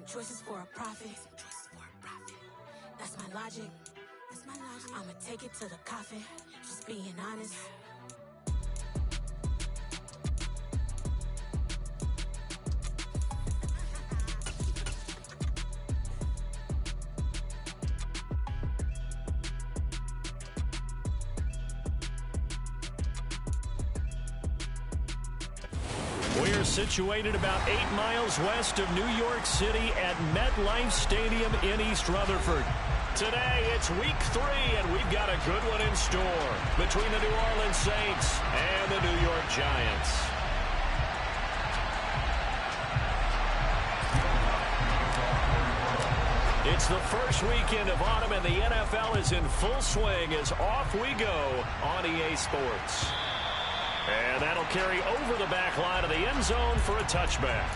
some choices for a profit. That's my logic. I'ma take it to the coffin. Just being honest. We're situated about 8 miles west of New York City at MetLife Stadium in East Rutherford. Today, it's week 3, and we've got a good one in store between the New Orleans Saints and the New York Giants. It's the first weekend of autumn, and the NFL is in full swing as off we go on EA Sports. And that'll carry over the back line of the end zone for a touchback.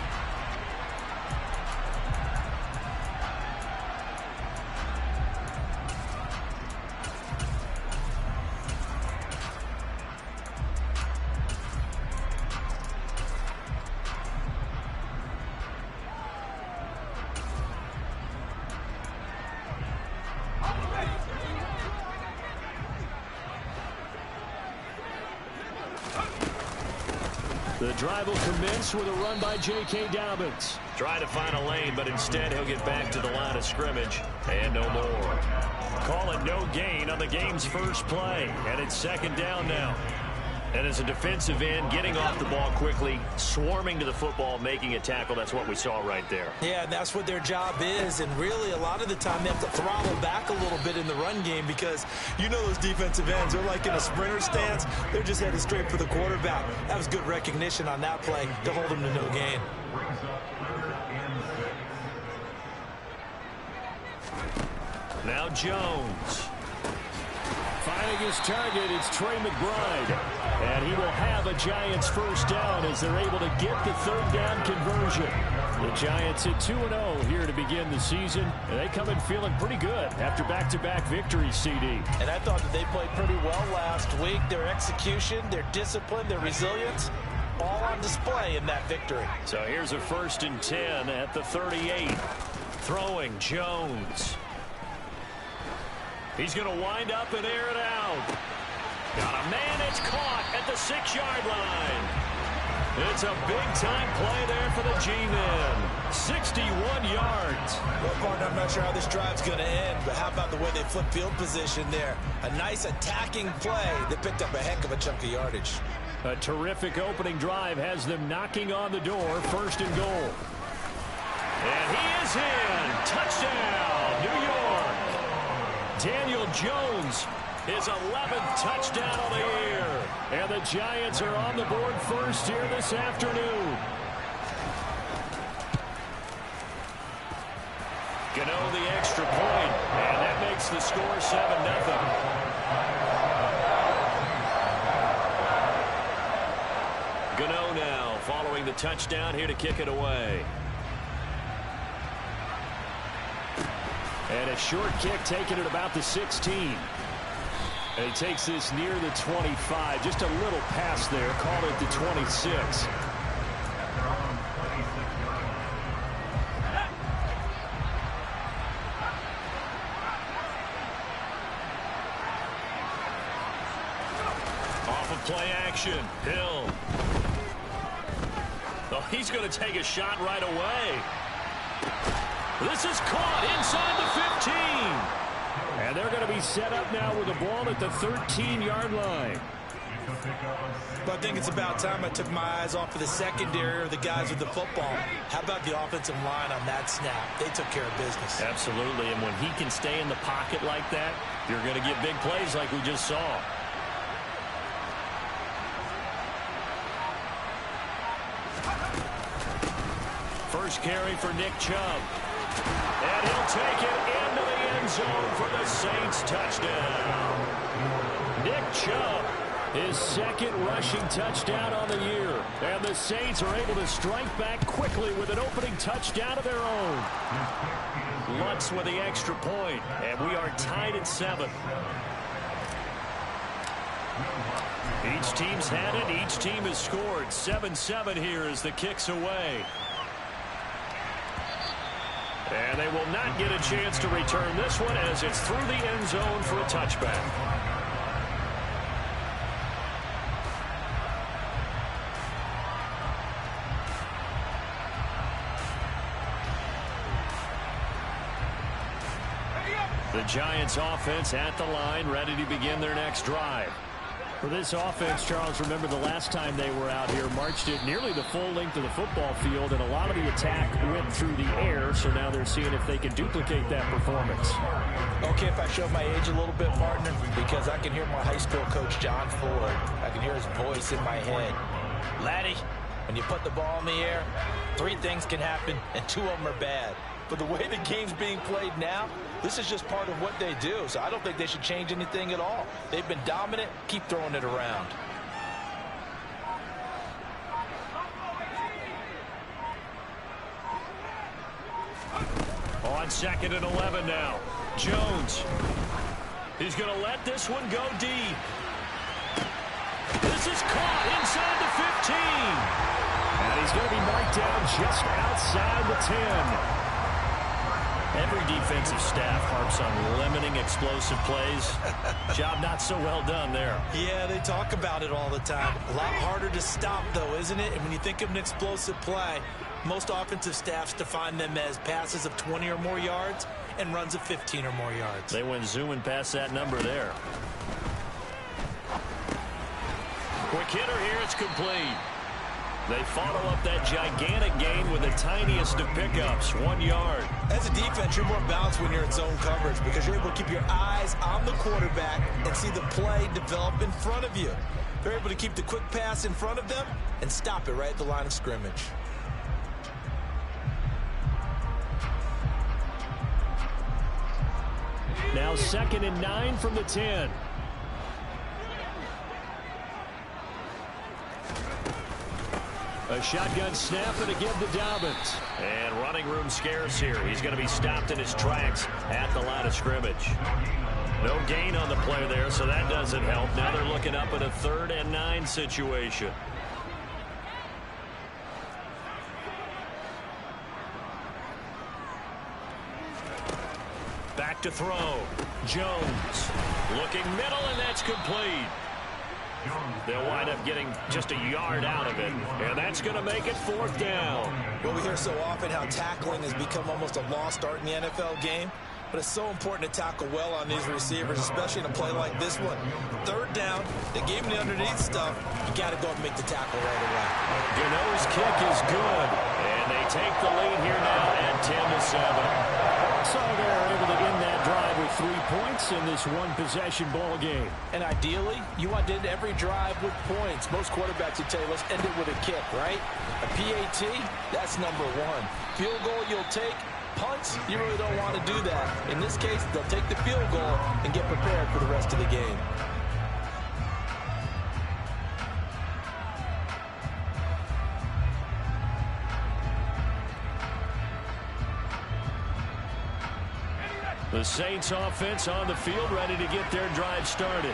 The drive will commence with a run by J.K. Dobbins. Trying to find a lane, but instead he'll get back to the line of scrimmage. And no more. Call it no gain on the game's first play. And it's second down now. And as a defensive end, getting off the ball quickly, swarming to the football, making a tackle, that's what we saw right there. Yeah, that's what their job is. And really, a lot of the time, they have to throttle back a little bit in the run game because you know those defensive ends, they're like in a sprinter stance. They're just headed straight for the quarterback. That was good recognition on that play to hold him to no gain. Now Jones. Finding his target, it's Trey McBride. And he will have a Giants first down as they're able to get the third down conversion. The Giants hit 2-0 here to begin the season, and they come in feeling pretty good after back-to-back victories, CD. And I thought that they played pretty well last week. Their execution, their discipline, their resilience, all on display in that victory. So here's a 1st and 10 at the 38. Throwing Jones. He's going to wind up and air it out. Got a man, it's caught at the 6-yard line. It's a big-time play there for the G-Men. 61 yards. Well, partner, I'm not sure how this drive's going to end, but how about the way they flip field position there? A nice attacking play that picked up a heck of a chunk of yardage. A terrific opening drive has them knocking on the door, 1st and goal. And he is in. Touchdown, New York. Daniel Jones, his 11th touchdown of the year. And the Giants are on the board first here this afternoon. Gano the extra point, and that makes the score 7-0. Gano now following the touchdown here to kick it away. And a short kick taken at about the 16. And he takes this near the 25. Just a little pass there. Call it the 26. Off of play action. Hill. Oh, he's going to take a shot right away. This is caught inside the 15. And they're going to be set up now with the ball at the 13-yard line. But I think it's about time I took my eyes off of the secondary or the guys with the football. How about the offensive line on that snap? They took care of business. Absolutely, and when he can stay in the pocket like that, you're going to get big plays like we just saw. First carry for Nick Chubb. And he'll take it into the end zone for the Saints touchdown. Nick Chubb, his 2nd rushing touchdown on the year. And the Saints are able to strike back quickly with an opening touchdown of their own. Lutz with the extra point, and we are tied at 7. Each team's had it. Each team has scored. 7-7 here as the kick's away. And they will not get a chance to return this one as it's through the end zone for a touchback. The Giants offense at the line, ready to begin their next drive. For this offense, Charles, remember the last time they were out here, marched it nearly the full length of the football field, and a lot of the attack went through the air, so now they're seeing if they can duplicate that performance. Okay, if I show my age a little bit, partner, because I can hear my high school coach, John Ford. I can hear his voice in my head. Laddie, when you put the ball in the air, 3 things can happen, and 2 of them are bad. But the way the game's being played now, this is just part of what they do. So I don't think they should change anything at all. They've been dominant. Keep throwing it around. On 2nd and 11 now. Jones. He's going to let this one go deep. This is caught inside the 15. And he's going to be marked down just outside the 10. Every defensive staff harps on limiting explosive plays. Job not so well done there. Yeah, they talk about it all the time. A lot harder to stop, though, isn't it? And when you think of an explosive play, most offensive staffs define them as passes of 20 or more yards and runs of 15 or more yards. They went zooming past that number there. Quick hitter here, it's complete. They follow up that gigantic gain with the tiniest of pickups, 1 yard. As a defense, you're more balanced when you're in zone coverage because you're able to keep your eyes on the quarterback and see the play develop in front of you. They're able to keep the quick pass in front of them and stop it right at the line of scrimmage. Now 2nd and 9 from the 10. A shotgun snap and again to Dobbins. And running room scarce here. He's going to be stopped in his tracks at the line of scrimmage. No gain on the play there, so that doesn't help. Now they're looking up at a 3rd and 9 situation. Back to throw. Jones looking middle, and that's complete. They'll wind up getting just a yard out of it, and that's going to make it 4th down. Well, we hear so often how tackling has become almost a lost art in the NFL game, but it's so important to tackle well on these receivers, especially in a play like this one. 3rd down, they gave him the underneath stuff. You got to go and make the tackle right away. Gano's kick is good, and they take the lead here now at 10-7. So they're able to end that drive with 3 points in this one-possession ball game. And ideally, you want to end every drive with points. Most quarterbacks would tell you, let's end it with a kick, right? A PAT, that's number 1. Field goal you'll take. Punts, you really don't want to do that. In this case, they'll take the field goal and get prepared for the rest of the game. The Saints offense on the field, ready to get their drive started.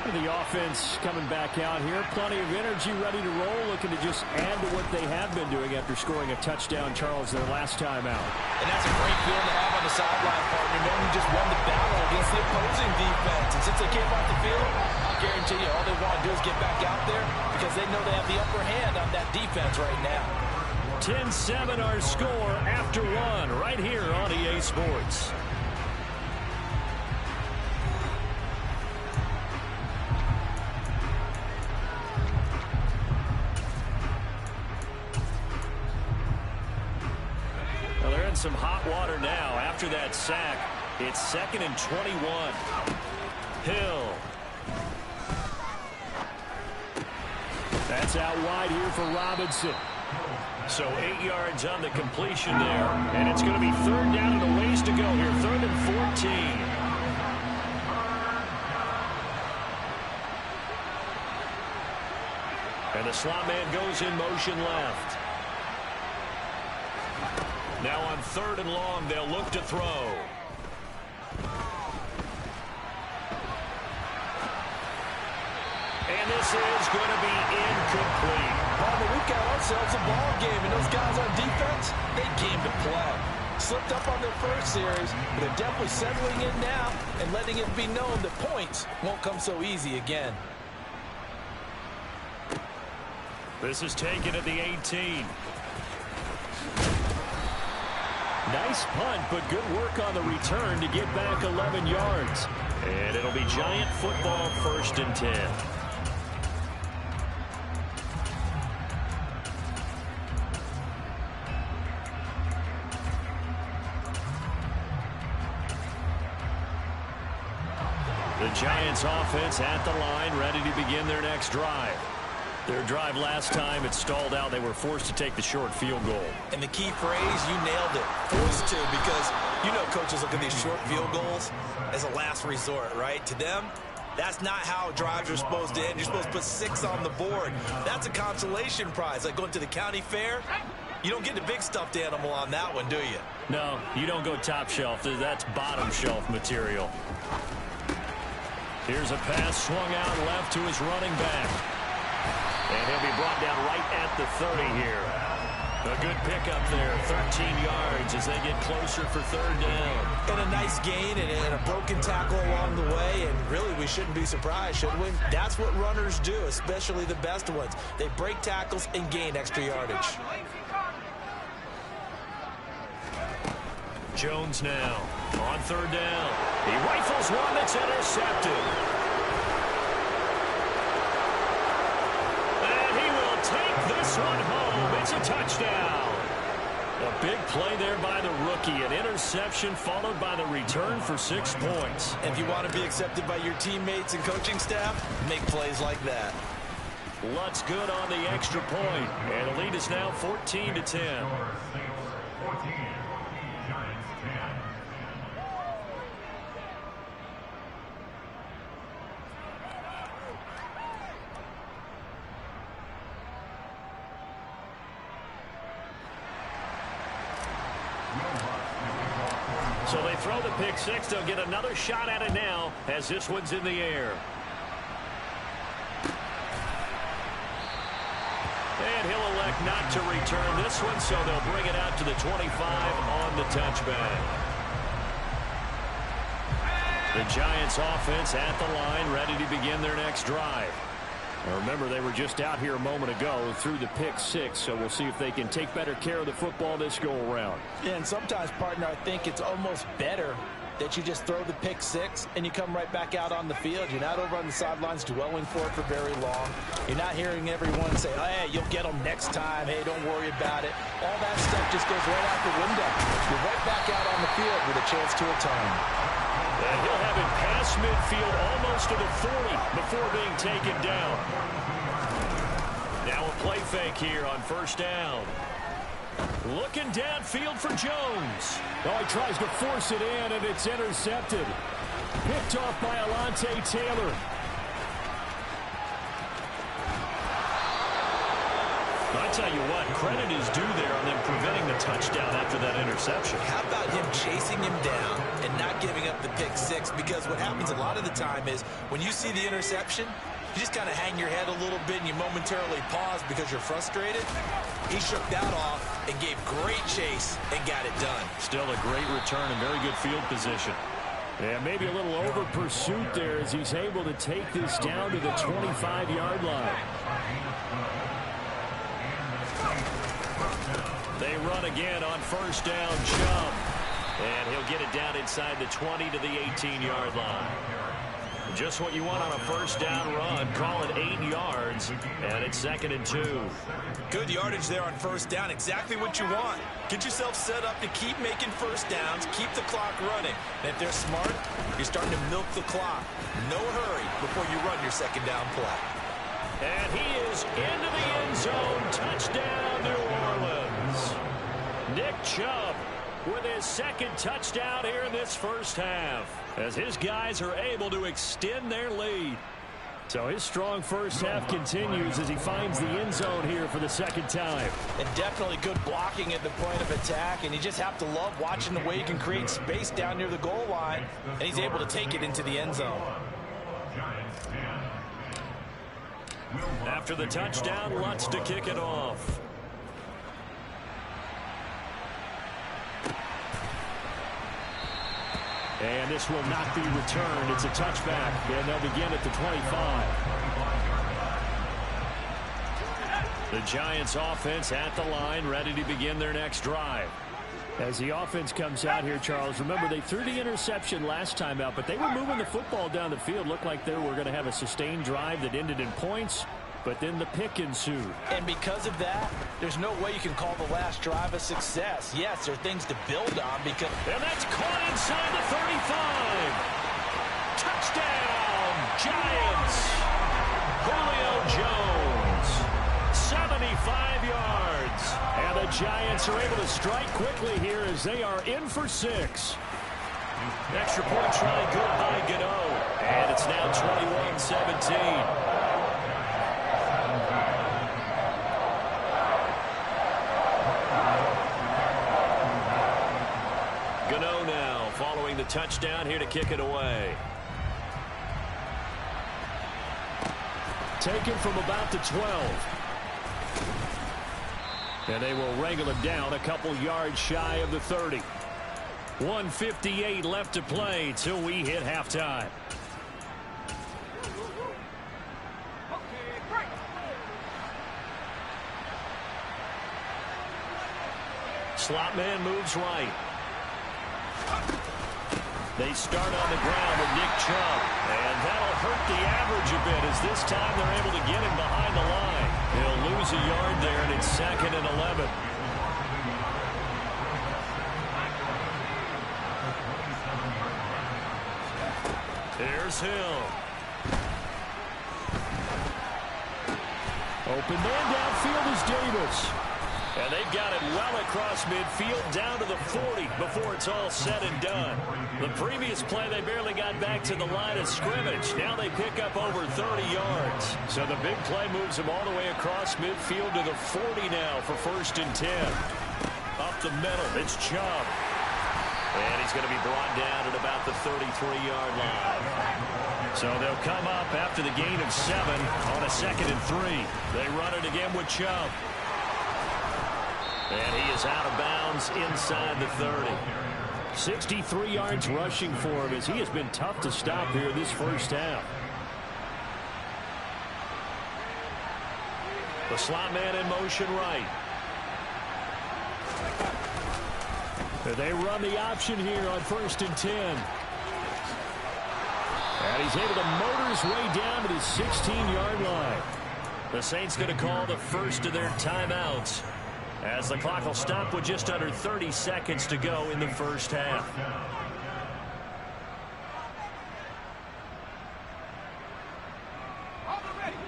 The offense coming back out here, plenty of energy, ready to roll, looking to just add to what they have been doing after scoring a touchdown, Charles, their last time out. And that's a great feeling to have on the sideline, partner, knowing you just won the battle against the opposing defense. And since they came off the field, I guarantee you all they want to do is get back out there because they know they have the upper hand on that defense right now. 10-7 our score after 1 right here on EA Sports. Some hot water now after that sack. It's 2nd and 21. Hill. That's out wide here for Robinson. So 8 yards on the completion there. And it's going to be 3rd down and a ways to go here. 3rd and 14. And the slot man goes in motion left. Now on 3rd and long, they'll look to throw. And this is going to be incomplete. We've got ourselves a ball game, and those guys on defense, they came to play. slipped up on their first series, but they're definitely settling in now and letting it be known that points won't come so easy again. This is taken at the 18. Nice punt, but good work on the return to get back 11 yards. And it'll be Giant football, 1st and 10. The Giants offense at the line, ready to begin their next drive. Their drive last time, it stalled out. They were forced to take the short field goal. And the key phrase, you nailed it. Forced to, because you know coaches look at these short field goals as a last resort, right? To them, that's not how drives are supposed to end. You're supposed to put 6 on the board. That's a consolation prize, like going to the county fair. You don't get the big stuffed animal on that one, do you? No, you don't go top shelf. That's bottom shelf material. Here's a pass swung out left to his running back. And he'll be brought down right at the 30 here. A good pickup there, 13 yards as they get closer for 3rd down. And a nice gain and a broken tackle along the way, and really we shouldn't be surprised, should we? That's what runners do, especially the best ones. They break tackles and gain extra yardage. Jones now on 3rd down. He rifles one that's intercepted. Take this one home. It's a touchdown. A big play there by the rookie. An interception followed by the return for 6 points. If you want to be accepted by your teammates and coaching staff, make plays like that. Lutz good on the extra point. And the lead is now 14-10. So they throw the pick 6. They'll get another shot at it now as this one's in the air. And he'll elect not to return this one, so they'll bring it out to the 25 on the touchback. The Giants offense at the line, ready to begin their next drive. Now remember, they were just out here a moment ago through the pick 6, so we'll see if they can take better care of the football this go-around. Yeah, and sometimes, partner, I think it's almost better that you just throw the pick 6 and you come right back out on the field. You're not over on the sidelines dwelling for it for very long. You're not hearing everyone say, oh, hey, you'll get them next time. Hey, don't worry about it. All that stuff just goes right out the window. You're right back out on the field with a chance to atone. And he'll have it past midfield almost to the 40 before being taken down. Now a play fake here on 1st down. Looking downfield for Jones. Oh, he tries to force it in, and it's intercepted. Picked off by Alontae Taylor. I tell you what, credit is due there on them preventing the touchdown after that interception. How about him chasing him down and not giving up the pick 6? Because what happens a lot of the time is when you see the interception, you just kind of hang your head a little bit and you momentarily pause because you're frustrated. He shook that off and gave great chase and got it done. Still a great return and very good field position. And maybe a little over pursuit there as he's able to take this down to the 25-yard line. They run again on 1st down, Chubb. And he'll get it down inside the 20 to the 18-yard line. Just what you want on a 1st down run. Call it 8 yards, and it's 2nd and 2. Good yardage there on 1st down. Exactly what you want. Get yourself set up to keep making 1st downs, keep the clock running. And if they're smart, you're starting to milk the clock. No hurry before you run your 2nd down play. And he is into the end zone. Touchdown, New Orleans. Nick Chubb with his 2nd touchdown here in this 1st half, as his guys are able to extend their lead. So his strong 1st half continues as he finds the end zone here for the 2nd time. And definitely good blocking at the point of attack, and you just have to love watching the way he can create space down near the goal line, and he's able to take it into the end zone. After the touchdown, Lutz to kick it off. And this will not be returned. It's a touchback, and they'll begin at the 25. The Giants offense at the line, ready to begin their next drive. As the offense comes out here, Charles, remember they threw the interception last time out, but they were moving the football down the field. Looked like they were going to have a sustained drive that ended in points, but then the pick ensued. And because of that, there's no way you can call the last drive a success. Yes, there are things to build on because... And that's caught inside the 35. Touchdown, Giants. Julio Jones, 75 yards. And the Giants are able to strike quickly here as they are in for 6. Extra point try good by Gano. And it's now 21-17. Following the touchdown here to kick it away. Taken from about the 12. And they will wrangle it down a couple yards shy of the 30. 1:58 left to play till we hit halftime. Slot man moves right. They start on the ground with Nick Chubb, and that'll hurt the average a bit as this time they're able to get him behind the line. He'll lose a yard there, and it's 2nd and 11. There's Hill. Open man downfield is Davis. And they've got it well across midfield down to the 40 before it's all said and done. The previous play, they barely got back to the line of scrimmage. Now they pick up over 30 yards. So the big play moves them all the way across midfield to the 40 now for 1st and 10. Up the middle, it's Chubb. And he's going to be brought down at about the 33-yard line. So they'll come up after the gain of 7 on a 2nd and 3. They run it again with Chubb. And he is out of bounds inside the 30. 63 yards rushing for him as he has been tough to stop here this first half. The slot man in motion right. They run the option here on 1st and 10. And he's able to motor his way down to the 16-yard line. The Saints going to call the first of their timeouts, as the clock will stop with just under 30 seconds to go in the first half.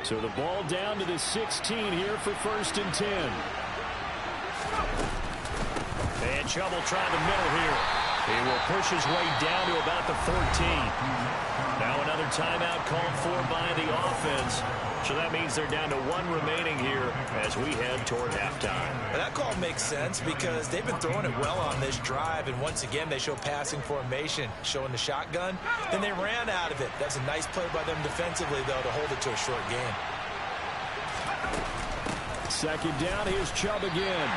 So the ball down to the 16 here for 1st and 10. And Chubb will try the middle here. He will push his way down to about the 14. Now another timeout called for by the offense. So that means they're down to 1 remaining here as we head toward halftime. That call makes sense because they've been throwing it well on this drive, and once again they show passing formation, showing the shotgun. Then they ran out of it. That's a nice play by them defensively, though, to hold it to a short game. 2nd down, here's Chubb again.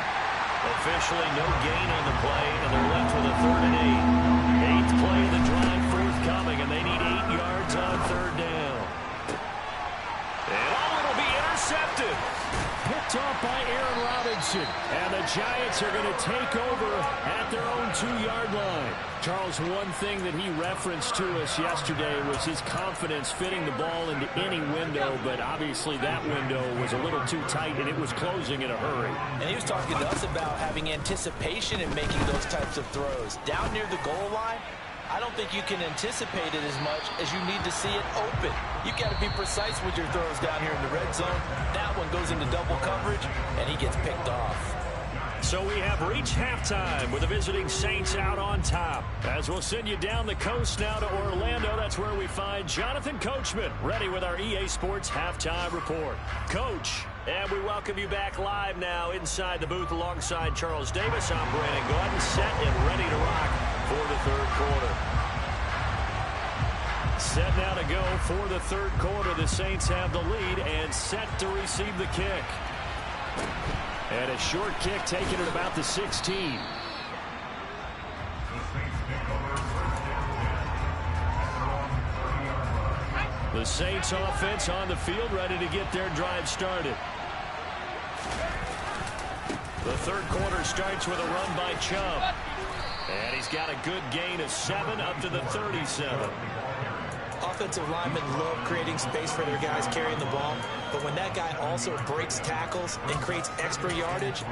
Officially no gain on the play, and they're left with a 3rd and 8. 8th play of the drive forthcoming, and they need 8 yards on 3rd down. And it'll be intercepted. Picked off by Aaron Robinson. And the Giants are going to take over at their own 2-yard line. Charles, one thing that he referenced to us yesterday was his confidence fitting the ball into any window, but obviously that window was a little too tight, and it was closing in a hurry. And he was talking to us about having anticipation in making those types of throws. Down near the goal line, I don't think you can anticipate it as much as you need to see it open. You've got to be precise with your throws down here in the red zone. That one goes into double coverage, and he gets picked off. So we have reached halftime with the visiting Saints out on top. As we'll send you down the coast now to Orlando, that's where we find Jonathan Coachman, ready with our EA Sports Halftime Report. Coach, and we welcome you back live now inside the booth alongside Charles Davis. I'm Brandon Gordon, set and ready to rock for the 3rd quarter. Set now to go for the 3rd quarter. The Saints have the lead and set to receive the kick. And a short kick taken at about the 16. The Saints offense on the field, ready to get their drive started. The third quarter starts with a run by Chubb. And he's got a good gain of 7 up to the 37. Offensive linemen love creating space for their guys carrying the ball, but when that guy also breaks tackles and creates extra yardage,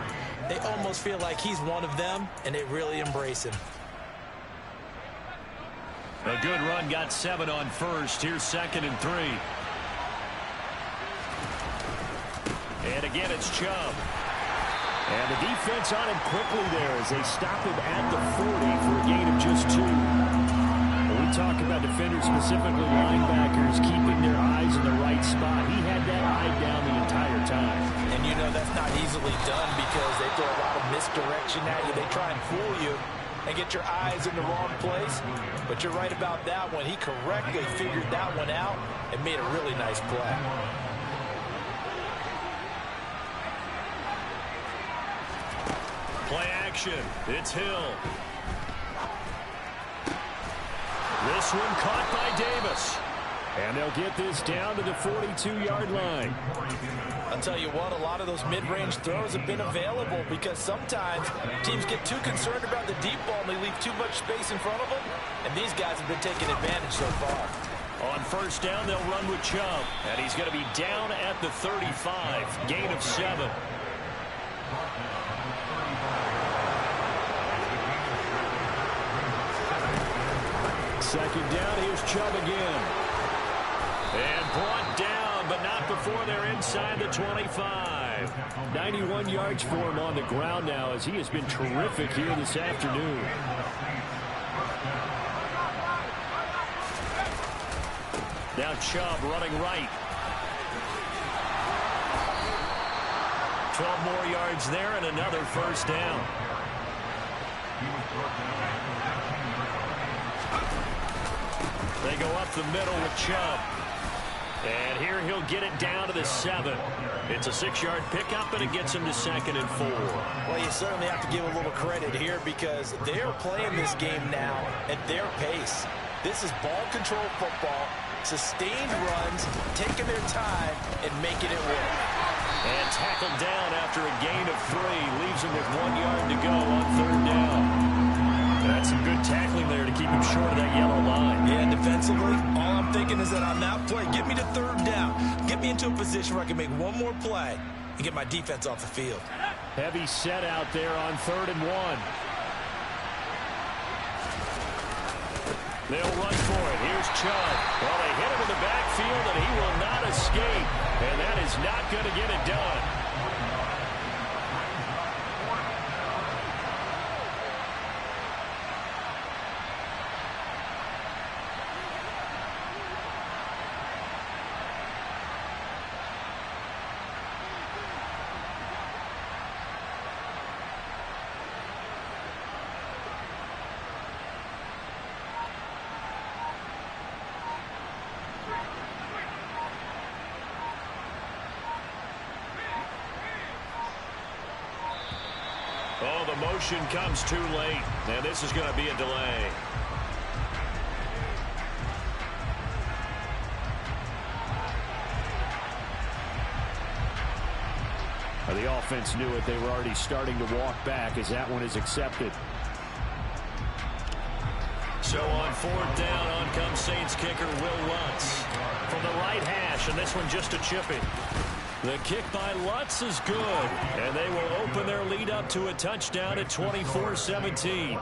they almost feel like he's one of them, and they really embrace him. A good run, got 7 on first. Here's 2nd and 3. And again, it's Chubb. And the defense on him quickly there as they stop him at the 40 for a gain of just 2. When we talk about defenders, specifically linebackers, keeping their eyes in the right spot, he had that eye down the entire time. And you know that's not easily done because they throw a lot of misdirection at you. They try and fool you and get your eyes in the wrong place. But you're right about that one. He correctly figured that one out and made a really nice play. Play action. It's Hill. This one caught by Davis. And they'll get this down to the 42-yard line. I'll tell you what, a lot of those mid-range throws have been available because sometimes teams get too concerned about the deep ball and they leave too much space in front of them. And these guys have been taking advantage so far. On first down, they'll run with Chubb. And he's going to be down at the 35. Gain of 7. Second down, here's Chubb again. And brought down, but not before they're inside the 25. 91 yards for him on the ground now as he has been terrific here this afternoon. Now Chubb running right. 12 more yards there and another first down. They go up the middle with Chubb. And here he'll get it down to the 7. It's a 6-yard pickup, and it gets him to 2nd and 4. Well, you certainly have to give a little credit here because they're playing this game now at their pace. This is ball control football, sustained runs, taking their time, and making it work. And tackled down after a gain of 3. Leaves him with 1 yard to go on third down. That's some good tackling there to keep him short of that yellow line. Yeah, defensively, all I'm thinking is that on that play, get me to third down. Get me into a position where I can make one more play and get my defense off the field. Heavy set out there on 3rd and 1. They'll run for it. Here's Chubb. Well, they hit him in the backfield, and he will not escape. And that is not going to get it done. Oh, the motion comes too late, and this is going to be a delay. The offense knew it. They were already starting to walk back as that one is accepted. So on 4th down, on comes Saints kicker Will Lutz from the right hash, and this one just a chipping. The kick by Lutz is good, and they will open their lead up to a touchdown at 24-17.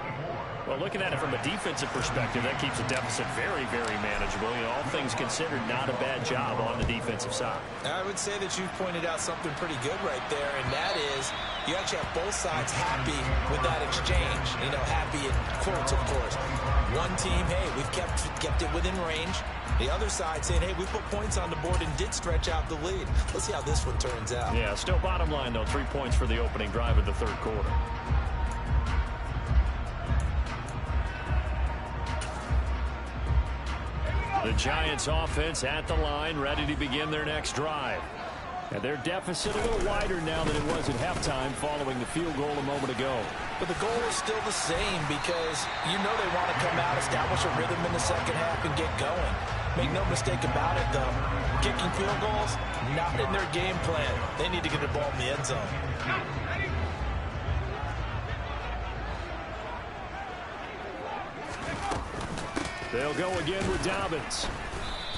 Well, looking at it from a defensive perspective, that keeps the deficit very, very manageable. You know, all things considered, not a bad job on the defensive side. I would say that you've pointed out something pretty good right there, and that is you actually have both sides happy with that exchange. You know, happy in quotes, of course. One team, hey, we've kept it within range. The other side saying, hey, we put points on the board and did stretch out the lead. Let's see how this one turns out. Yeah, still bottom line, though, 3 points for the opening drive of the third quarter. The Giants offense at the line, ready to begin their next drive. And their deficit a little wider now than it was at halftime following the field goal a moment ago. But the goal is still the same because you know they want to come out, establish a rhythm in the second half, and get going. Make no mistake about it, though. Kicking field goals, not in their game plan. They need to get the ball in the end zone. They'll go again with Dobbins.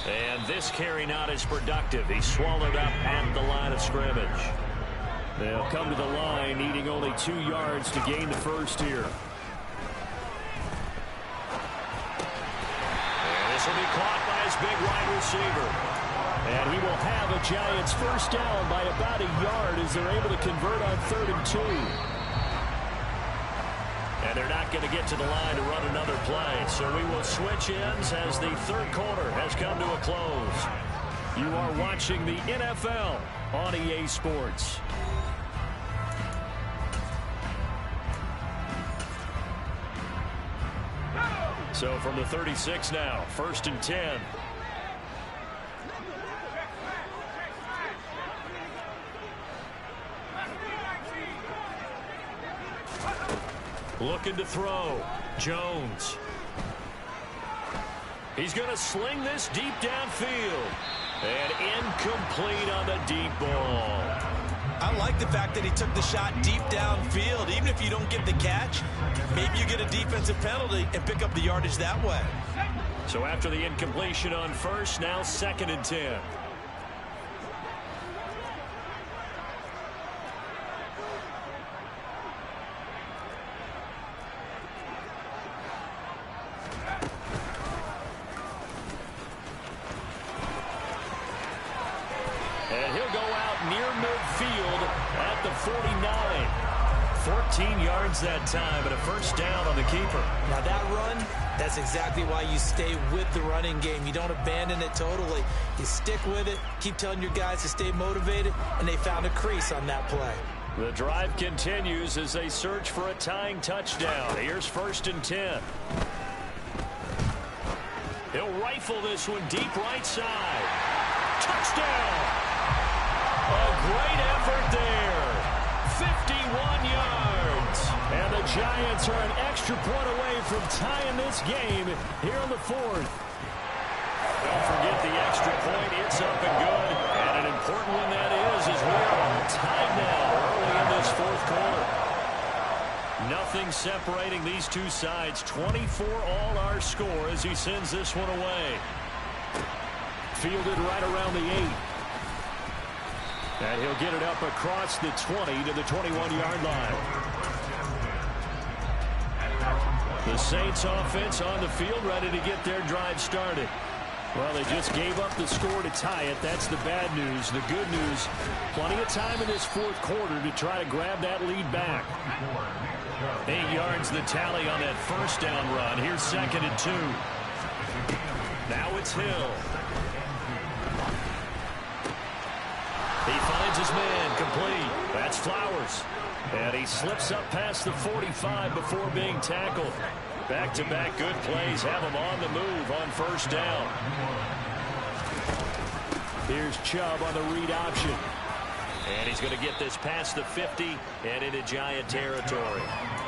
And this carry not as productive. He's swallowed up at the line of scrimmage. They'll come to the line needing only 2 yards to gain the first here. And this will be caught by his big wide receiver. And he will have a Giants first down by about a yard as they're able to convert on 3rd and 2. And they're not going to get to the line to run another play. So we will switch ends as the third quarter has come to a close. You are watching the NFL on EA Sports. So from the 36 now, 1st and 10. Looking to throw. Jones. He's going to sling this deep downfield. And incomplete on the deep ball. I like the fact that he took the shot deep downfield. Even if you don't get the catch, maybe you get a defensive penalty and pick up the yardage that way. So after the incompletion on first, now 2nd and 10. And he'll go out near midfield at the 49. 14 yards that time, but a first down on the keeper. Now that run, that's exactly why you stay with the running game. You don't abandon it totally. You stick with it, keep telling your guys to stay motivated, and they found a crease on that play. The drive continues as they search for a tying touchdown. Here's 1st and 10. He'll rifle this one deep right side. Touchdown! A great effort there. 51 yards. And the Giants are an extra point away from tying this game here in the 4th. Don't forget the extra point. It's up and good. And an important one that is as we're tied now early in this 4th quarter. Nothing separating these two sides. 24 all our score as he sends this one away. Fielded right around the 8. And he'll get it up across the 20 to the 21-yard line. The Saints offense on the field ready to get their drive started. Well, they just gave up the score to tie it. That's the bad news. The good news, plenty of time in this 4th quarter to try to grab that lead back. 8 yards the tally on that first down run. Here's 2nd and 2. Now it's Hill. He finds his man complete. That's Flowers. And he slips up past the 45 before being tackled. Back-to-back good plays have him on the move on first down. Here's Chubb on the read option. And he's going to get this past the 50 and into Giant territory.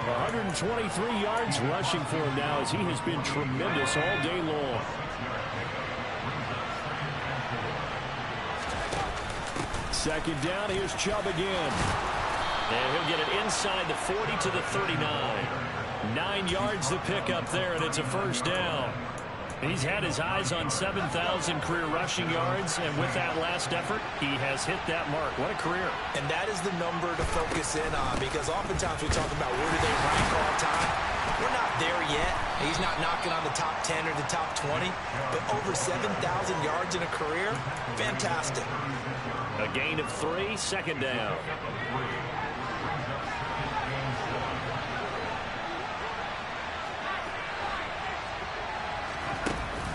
123 yards rushing for him now as he has been tremendous all day long. Second down, here's Chubb again. And he'll get it inside the 40 to the 39. 9 yards to pick up there, and it's a first down. He's had his eyes on 7,000 career rushing yards, and with that last effort, he has hit that mark. What a career. And that is the number to focus in on, because oftentimes we talk about where do they rank all time. We're not there yet. He's not knocking on the top 10 or the top 20, but over 7,000 yards in a career, fantastic. A gain of 3, second down.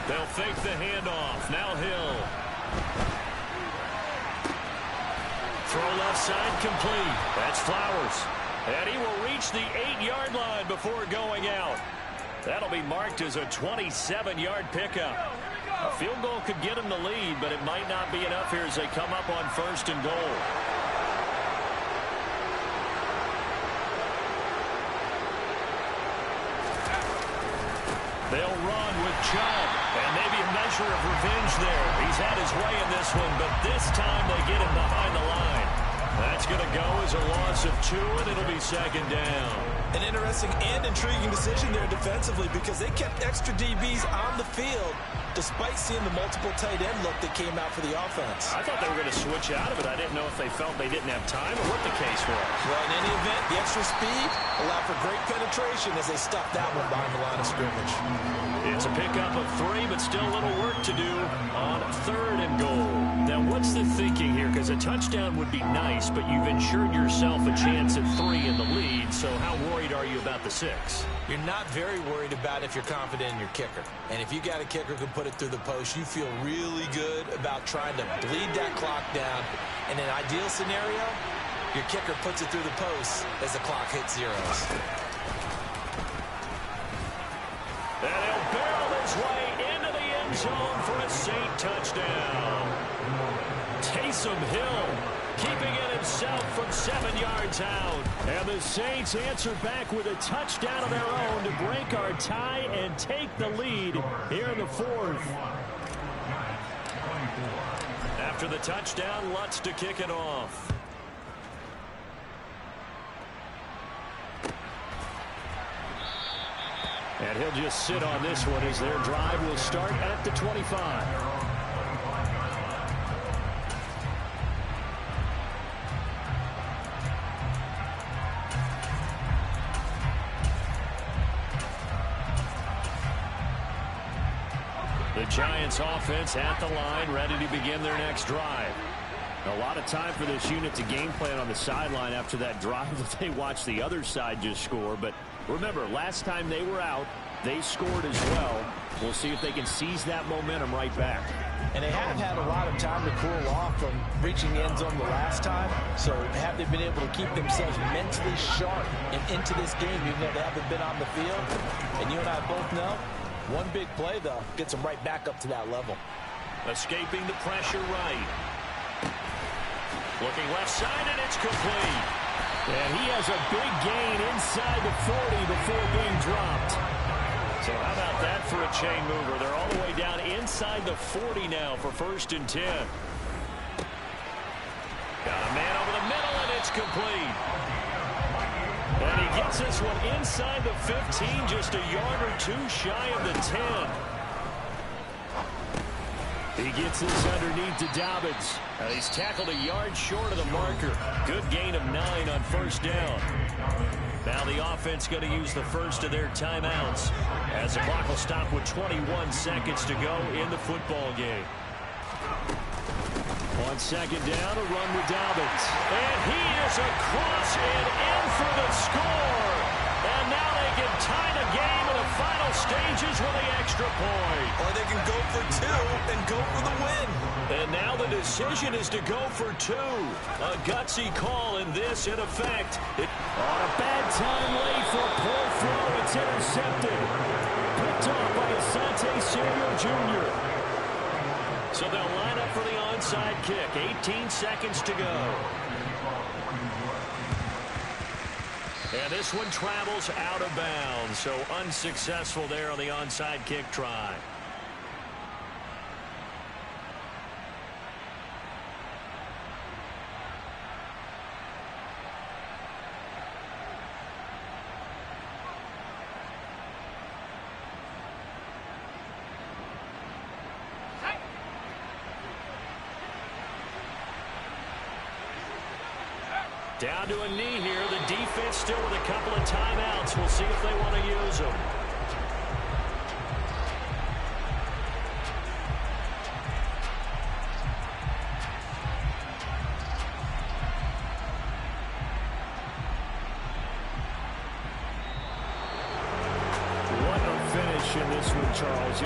They'll fake the handoff. Now Hill. Throw left side complete. That's Flowers. And he will reach the 8-yard line before going out. That'll be marked as a 27-yard pickup. A field goal could get him the lead, but it might not be enough here as they come up on first and goal. They'll run with Chubb. And maybe a measure of revenge there. He's had his way in this one, but this time they get him behind the line. That's going to go as a loss of 2, and it'll be second down. An interesting and intriguing decision there defensively because they kept extra DBs on the field despite seeing the multiple tight end look that came out for the offense. I thought they were going to switch out of it. I didn't know if they felt they didn't have time or what the case was. Well, in any event, the extra speed allowed for great penetration as they stuffed that one behind the line of scrimmage. It's a pickup of 3, but still a little work to do on 3rd and goal. Now, what's the thinking here? Because a touchdown would be nice, but you've ensured yourself a chance at 3 in the lead, so how worried are you about the 6? You're not very worried about if you're confident in your kicker. And if you got a kicker who can put it through the post, you feel really good about trying to bleed that clock down. In an ideal scenario, your kicker puts it through the post as the clock hits zeros. And he'll barrel his way into the end zone for a Saint touchdown. Taysom Hill keeping it himself from 7 yards out. And the Saints answer back with a touchdown of their own to break our tie and take the lead here in the 4th. After the touchdown, Lutz to kick it off. And he'll just sit on this one as their drive will start at the 25. The Giants offense at the line, ready to begin their next drive. A lot of time for this unit to game plan on the sideline after that drive that they watched the other side just score. But remember, last time they were out, they scored as well. We'll see if they can seize that momentum right back. And they have had a lot of time to cool off from reaching the end zone the last time. So have they been able to keep themselves mentally sharp and into this game, even though they haven't been on the field? And you and I both know, one big play, though, gets them right back up to that level. Escaping the pressure right. Looking left side, and it's complete. And he has a big gain inside the 40 before being dropped. So how about that for a chain mover? They're all the way down inside the 40 now for 1st and 10. Got a man over the middle, and it's complete. And he gets this one inside the 15, just a yard or 2 shy of the 10. He gets this underneath to Dobbins. He's tackled a yard short of the marker. Good gain of 9 on 1st down. Now the offense going to use the first of their timeouts as the clock will stop with 21 seconds to go in the football game. On 2nd down, a run with Dobbins. And he is across and in for the score. And now they can tie the game in the final stages with the extra point. Or they can go for 2 and go for the win. And now the decision is to go for 2. A gutsy call in this, in effect. On a bad time late for a poor throw. It's intercepted. Picked off by Asante Samuel Jr. So they'll line up for the onside kick. 18 seconds to go. And this one travels out of bounds. So unsuccessful there on the onside kick try. Down to a knee here. The defense still with a couple of timeouts. We'll see if they want to use them. What a finish in this one, Charles.